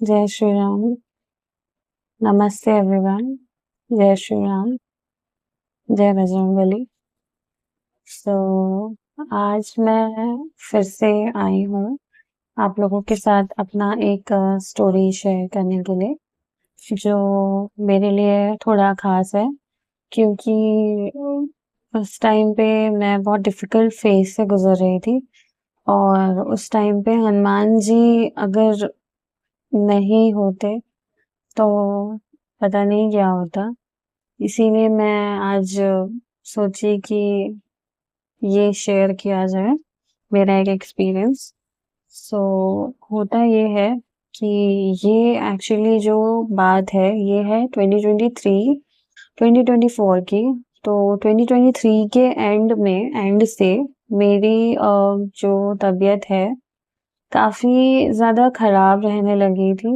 जय श्री राम। नमस्ते एवरीवन। जय श्री राम। जय बजरंगबली। सो आज मैं फिर से आई हूँ आप लोगों के साथ अपना एक स्टोरी शेयर करने के लिए, जो मेरे लिए थोड़ा खास है, क्योंकि उस टाइम पे मैं बहुत डिफिकल्ट फेज से गुजर रही थी। और उस टाइम पे हनुमान जी अगर नहीं होते तो पता नहीं क्या होता। इसीलिए मैं आज सोची कि ये शेयर किया जाए, मेरा एक एक्सपीरियंस। सो होता ये है कि ये एक्चुअली जो बात है ये है 2023 2024 की। तो 2023 के एंड से मेरी जो तबीयत है काफी ज्यादा खराब रहने लगी थी।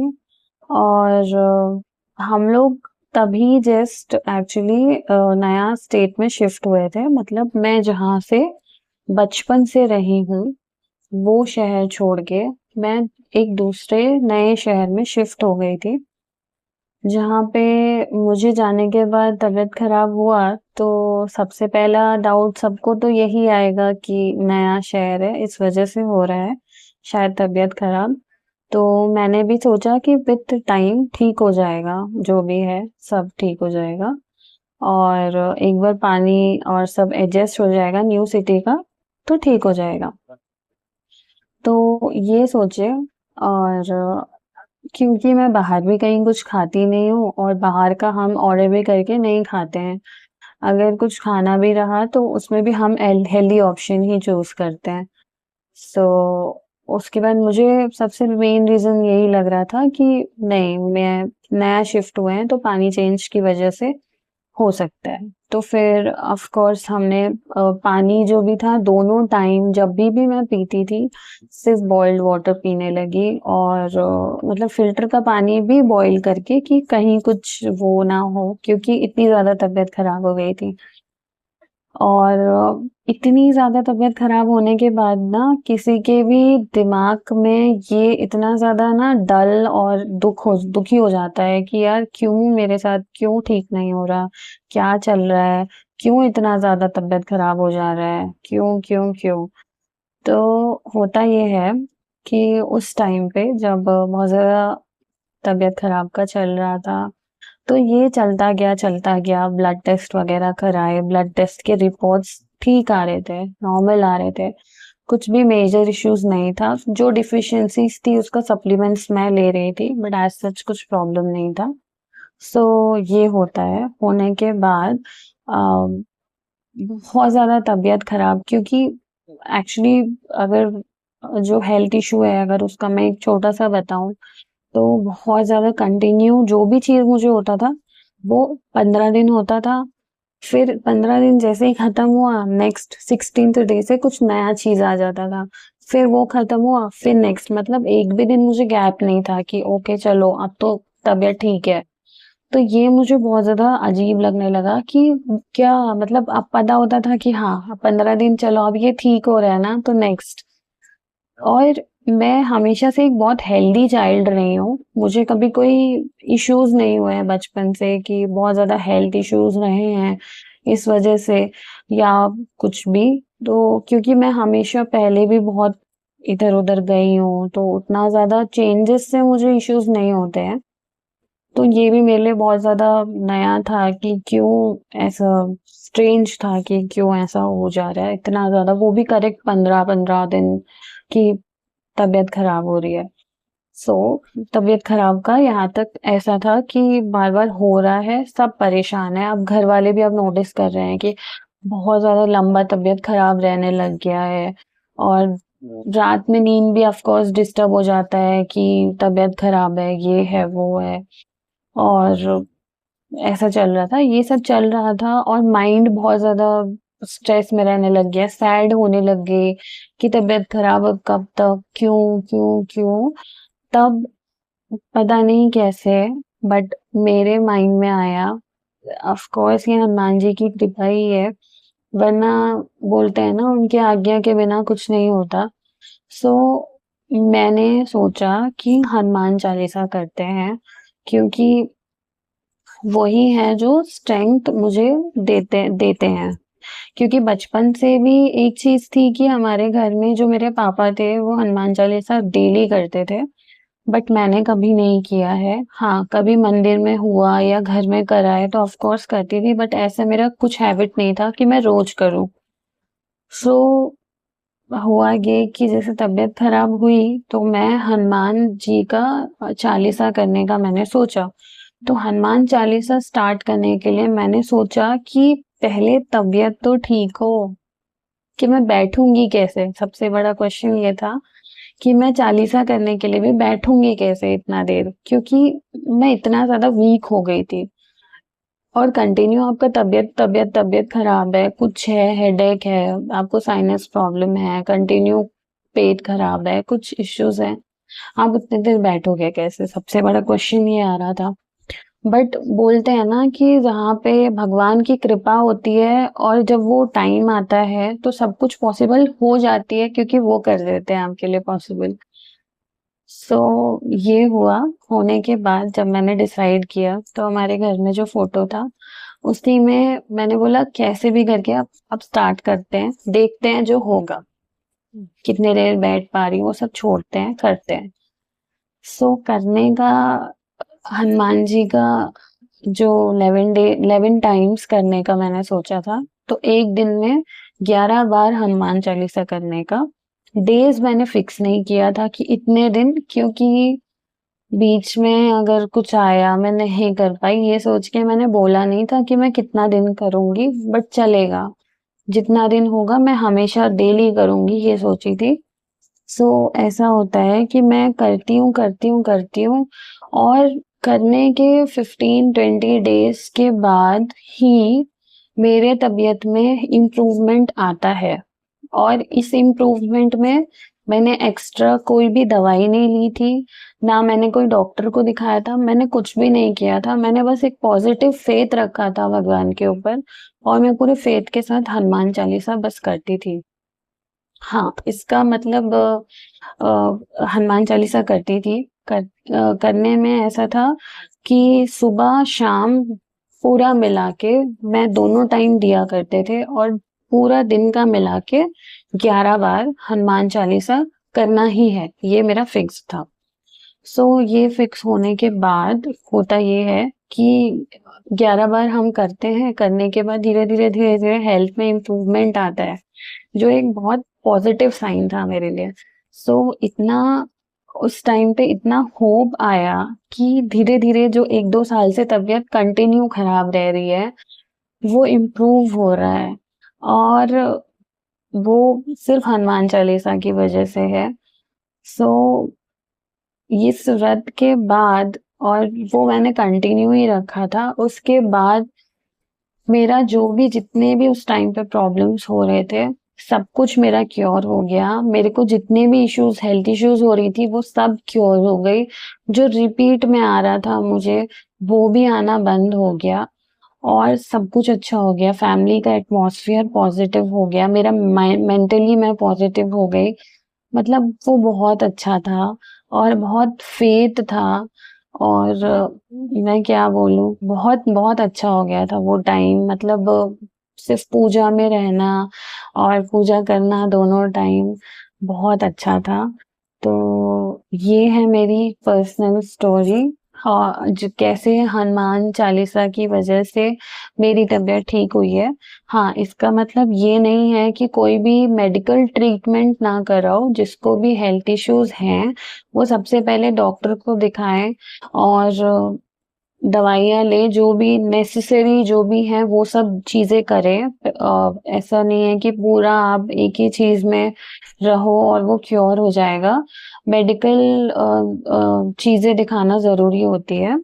और हम लोग तभी जस्ट एक्चुअली नया स्टेट में शिफ्ट हुए थे। मतलब मैं जहाँ से बचपन से रही हूँ वो शहर छोड़ के मैं एक दूसरे नए शहर में शिफ्ट हो गई थी, जहाँ पे मुझे जाने के बाद तबीयत खराब हुआ। तो सबसे पहला डाउट सबको तो यही आएगा कि नया शहर है, इस वजह से हो रहा है शायद तबीयत खराब। तो मैंने भी सोचा कि विद टाइम ठीक हो जाएगा, जो भी है सब ठीक हो जाएगा। और एक बार पानी और सब एडजस्ट हो जाएगा न्यू सिटी का, तो ठीक हो जाएगा। तो ये सोचे। और क्योंकि मैं बाहर भी कहीं कुछ खाती नहीं हूँ और बाहर का हम ऑर्डर भी करके नहीं खाते हैं। अगर कुछ खाना भी रहा तो उसमें भी हम हेल्दी ऑप्शन ही चूज करते हैं। सो उसके बाद मुझे सबसे मेन रीजन यही लग रहा था कि नहीं, मैं नया शिफ्ट हुए हैं तो पानी चेंज की वजह से हो सकता है। तो फिर ऑफ कोर्स हमने पानी जो भी था दोनों टाइम जब भी मैं पीती थी सिर्फ बॉइल्ड वाटर पीने लगी। और मतलब फिल्टर का पानी भी बॉईल करके कि कहीं कुछ वो ना हो, क्योंकि इतनी ज्यादा तबीयत खराब हो गई थी। और इतनी ज़्यादा तबीयत खराब होने के बाद ना किसी के भी दिमाग में ये इतना ज़्यादा ना डल और दुखी हो जाता है कि यार क्यों मेरे साथ, क्यों ठीक नहीं हो रहा, क्या चल रहा है, क्यों इतना ज़्यादा तबीयत खराब हो जा रहा है, क्यों क्यों क्यों। तो होता ये है कि उस टाइम पे जब बहुत ज़्यादा तबीयत खराब का चल रहा था, तो ये चलता गया, ब्लड टेस्ट वगैरह कराए, ब्लड टेस्ट के रिपोर्ट्स ठीक आ रहे थे, नॉर्मल आ रहे थे, कुछ भी मेजर इश्यूज नहीं था। जो डिफिशियंसीज थी उसका सप्लीमेंट्स मैं ले रही थी, बट एज सच कुछ प्रॉब्लम नहीं था। सो ये होता है, होने के बाद बहुत ज्यादा तबीयत खराब, क्योंकि एक्चुअली अगर जो हेल्थ इशू है अगर उसका मैं एक छोटा सा बताऊं, तो बहुत ज़्यादा कंटिन्यू जो भी चीज़ मुझे होता था, वो 15 दिन होता था। फिर 15 दिन जैसे ही खत्म हुआ, नेक्स्ट 16th डे से कुछ नया चीज़ आ जाता था। फिर वो खत्म हुआ, फिर नेक्स्ट, मतलब एक भी दिन मुझे गैप नहीं था कि ओके चलो अब तो तबीयत ठीक है। तो ये मुझे बहुत ज़्यादा अजीब लगने लगा कि क्या मतलब, अब पता होता था कि हाँ 15 दिन चलो अब ये ठीक हो रहा है ना, तो नेक्स्ट। और मैं हमेशा से एक बहुत हेल्दी चाइल्ड रही हूँ, मुझे कभी कोई इश्यूज नहीं हुए हैं बचपन से कि बहुत ज्यादा हेल्थ इश्यूज रहे हैं इस वजह से या कुछ भी। तो क्योंकि मैं हमेशा पहले भी बहुत इधर उधर गई हूँ, तो उतना ज्यादा चेंजेस से मुझे इश्यूज नहीं होते हैं। तो ये भी मेरे लिए बहुत ज्यादा नया था कि क्यों ऐसा, स्ट्रेंज था कि क्यों ऐसा हो जा रहा है इतना ज्यादा, वो भी करेक्ट 15-15 दिन की तबीयत खराब हो रही है। सो तबीयत खराब का यहाँ तक ऐसा था कि बार बार हो रहा है, सब परेशान है। अब घर वाले भी अब नोटिस कर रहे हैं कि बहुत ज्यादा लंबा तबीयत खराब रहने लग गया है। और रात में नींद भी ऑफ कोर्स डिस्टर्ब हो जाता है कि तबीयत खराब है, ये है वो है। और ऐसा चल रहा था, ये सब चल रहा था, और माइंड बहुत ज्यादा स्ट्रेस में रहने लग गया, सैड होने लग गई कि तबीयत खराब, अब कब तक, क्यों क्यों क्यों। तब पता नहीं कैसे, बट मेरे माइंड में आया, ऑफ कोर्स ये हनुमान जी की कृपा ही है, वरना बोलते हैं ना उनकी आज्ञा के बिना कुछ नहीं होता। सो मैंने सोचा कि हनुमान चालीसा करते हैं, क्योंकि वही है जो स्ट्रेंथ मुझे देते देते हैं। क्योंकि बचपन से भी एक चीज़ थी कि हमारे घर में जो मेरे पापा थे वो हनुमान चालीसा डेली करते थे, बट मैंने कभी नहीं किया है। हाँ, कभी मंदिर में हुआ या घर में करा है तो ऑफ कोर्स करती थी, बट ऐसे मेरा कुछ हैबिट नहीं था कि मैं रोज करूँ। सो हुआ ये कि जैसे तबीयत खराब हुई तो मैं हनुमान जी का चालीसा करने का मैंने सोचा। तो हनुमान चालीसा स्टार्ट करने के लिए मैंने सोचा कि पहले तबीयत तो ठीक हो, कि मैं बैठूंगी कैसे। सबसे बड़ा क्वेश्चन ये था कि मैं चालीसा करने के लिए भी बैठूंगी कैसे इतना देर, क्योंकि मैं इतना ज्यादा वीक हो गई थी। और कंटिन्यू आपका तबीयत तबीयत तबीयत खराब है, कुछ है, हेडेक है, आपको साइनस प्रॉब्लम है, कंटिन्यू पेट खराब है, कुछ इश्यूज हैं, आप उतने देर बैठोगे कैसे? सबसे बड़ा क्वेश्चन ये आ रहा था। बट बोलते हैं ना कि जहाँ पे भगवान की कृपा होती है और जब वो टाइम आता है तो सब कुछ पॉसिबल हो जाती है, क्योंकि वो कर देते हैं आपके लिए पॉसिबल। सो ये हुआ। होने के बाद जब मैंने डिसाइड किया तो हमारे घर में जो फोटो था उसी में मैंने बोला कैसे भी करके अब स्टार्ट करते हैं, देखते हैं जो होगा, कितने देर बैठ पा रही हूँ वो सब छोड़ते हैं, करते हैं। सो करने का, हनुमान जी का जो 11 टाइम्स करने का मैंने सोचा था। तो एक दिन में 11 बार हनुमान चालीसा करने का। डेज मैंने फिक्स नहीं किया था कि इतने दिन, क्योंकि बीच में अगर कुछ आया मैं नहीं कर पाई, ये सोच के मैंने बोला नहीं था कि मैं कितना दिन करूंगी, बट चलेगा जितना दिन होगा, मैं हमेशा डेली करूंगी ये सोची थी। सो ऐसा होता है कि मैं करती हूँ और करने के 15-20 डेज के बाद ही मेरे तबीयत में इम्प्रूवमेंट आता है। और इस इम्प्रूवमेंट में मैंने एक्स्ट्रा कोई भी दवाई नहीं ली थी, ना मैंने कोई डॉक्टर को दिखाया था, मैंने कुछ भी नहीं किया था। मैंने बस एक पॉजिटिव फेथ रखा था भगवान के ऊपर, और मैं पूरे फेथ के साथ हनुमान चालीसा बस करती थी। हाँ, इसका मतलब हनुमान चालीसा करती थी। करने में ऐसा था कि सुबह शाम पूरा मिला के मैं दोनों टाइम दिया करते थे, और पूरा दिन का मिला के 11 बार हनुमान चालीसा करना ही है, ये मेरा फिक्स था। सो ये फिक्स होने के बाद होता ये है कि 11 बार हम करते हैं, करने के बाद धीरे धीरे धीरे धीरे हेल्थ में इम्प्रूवमेंट आता है, जो एक बहुत पॉजिटिव साइन था मेरे लिए। सो इतना, उस टाइम पे इतना होप आया कि धीरे धीरे जो 1-2 साल से तबीयत कंटिन्यू खराब रह रही है वो इम्प्रूव हो रहा है, और वो सिर्फ हनुमान चालीसा की वजह से है। सो इस व्रत के बाद, और वो मैंने कंटिन्यू ही रखा था, उसके बाद मेरा जो भी, जितने भी उस टाइम पे प्रॉब्लम्स हो रहे थे, सब कुछ मेरा क्योर हो गया। मेरे को जितने भी इश्यूज, हेल्थ इश्यूज हो रही थी, वो सब क्योर हो गई। जो रिपीट में आ रहा था मुझे, वो भी आना बंद हो गया, और सब कुछ अच्छा हो गया। फैमिली का एटमॉस्फेयर पॉजिटिव हो गया, मेरा मेंटली मैं पॉजिटिव हो गई। मतलब वो बहुत अच्छा था, और बहुत फेथ था, और मैं क्या बोलूँ, बहुत बहुत अच्छा हो गया था वो टाइम। मतलब सिर्फ पूजा में रहना और पूजा करना दोनों टाइम बहुत अच्छा था। तो ये है मेरी पर्सनल स्टोरी। हाँ, जो कैसे हनुमान चालीसा की वजह से मेरी तबीयत ठीक हुई है। हाँ, इसका मतलब ये नहीं है कि कोई भी मेडिकल ट्रीटमेंट ना कराओ। जिसको भी हेल्थ इश्यूज हैं वो सबसे पहले डॉक्टर को दिखाएं, और दवाइयाँ लें, जो भी नेसेसरी जो भी है वो सब चीज़ें करें। ऐसा नहीं है कि पूरा आप एक ही चीज़ में रहो और वो क्योर हो जाएगा। मेडिकल चीज़ें दिखाना ज़रूरी होती है।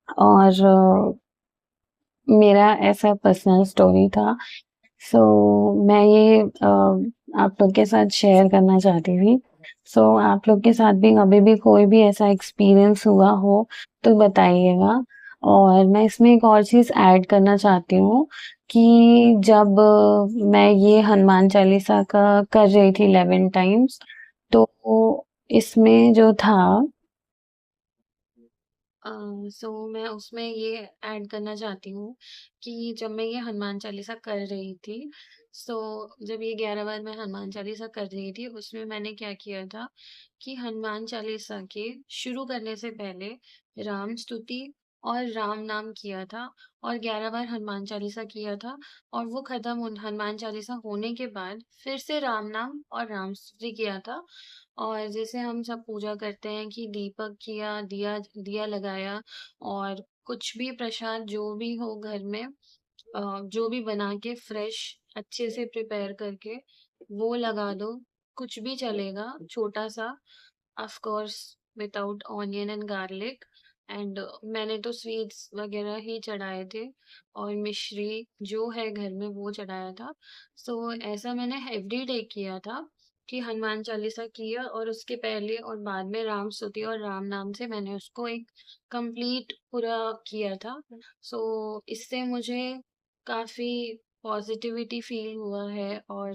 और मेरा ऐसा पर्सनल स्टोरी था। सो मैं ये आप लोग के साथ शेयर करना चाहती थी। सो आप लोग के साथ भी कभी भी कोई भी ऐसा एक्सपीरियंस हुआ हो तो बताइएगा। और मैं इसमें एक और चीज़ ऐड करना चाहती हूँ कि जब मैं ये हनुमान चालीसा का कर रही थी 11 टाइम्स, तो इसमें जो था सो मैं उसमें ये ऐड करना चाहती हूँ कि जब मैं ये हनुमान चालीसा कर रही थी, सो जब ये 11 बार मैं हनुमान चालीसा कर रही थी, उसमें मैंने क्या किया था कि हनुमान चालीसा के शुरू करने से पहले राम स्तुति और राम नाम किया था और 11 बार हनुमान चालीसा किया था और वो खत्म हनुमान चालीसा होने के बाद फिर से राम नाम और राम स्तुति किया था। और जैसे हम सब पूजा करते हैं कि दीपक किया, दिया दिया लगाया और कुछ भी प्रसाद जो भी हो घर में जो भी बना के फ्रेश अच्छे से प्रिपेयर करके वो लगा दो, कुछ भी चलेगा, छोटा-सा, of course without onion and garlic and मैंने तो स्वीट्स वगैरह ही चढ़ाए थे और मिश्री जो है घर में वो चढ़ाया था। सो ऐसा मैंने एवरी डे किया था कि हनुमान चालीसा किया और उसके पहले और बाद में राम स्तुति और राम नाम से मैंने उसको एक कंप्लीट पूरा किया था। सो इससे मुझे काफ़ी पॉजिटिविटी फील हुआ है और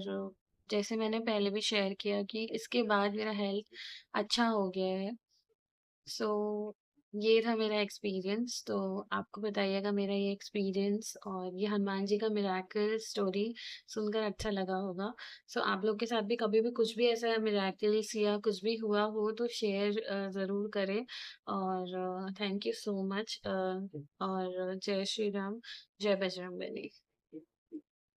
जैसे मैंने पहले भी शेयर किया कि इसके बाद मेरा हेल्थ अच्छा हो गया है। सो ये था मेरा एक्सपीरियंस। तो आपको बताइएगा मेरा ये एक्सपीरियंस और ये हनुमान जी का मिरेकल स्टोरी सुनकर अच्छा लगा होगा। सो आप लोग के साथ भी कभी भी कुछ भी ऐसा मिरेकल्स या कुछ भी हुआ हो तो शेयर ज़रूर करें और थैंक यू सो मच और जय श्री राम, जय बजरंगबली।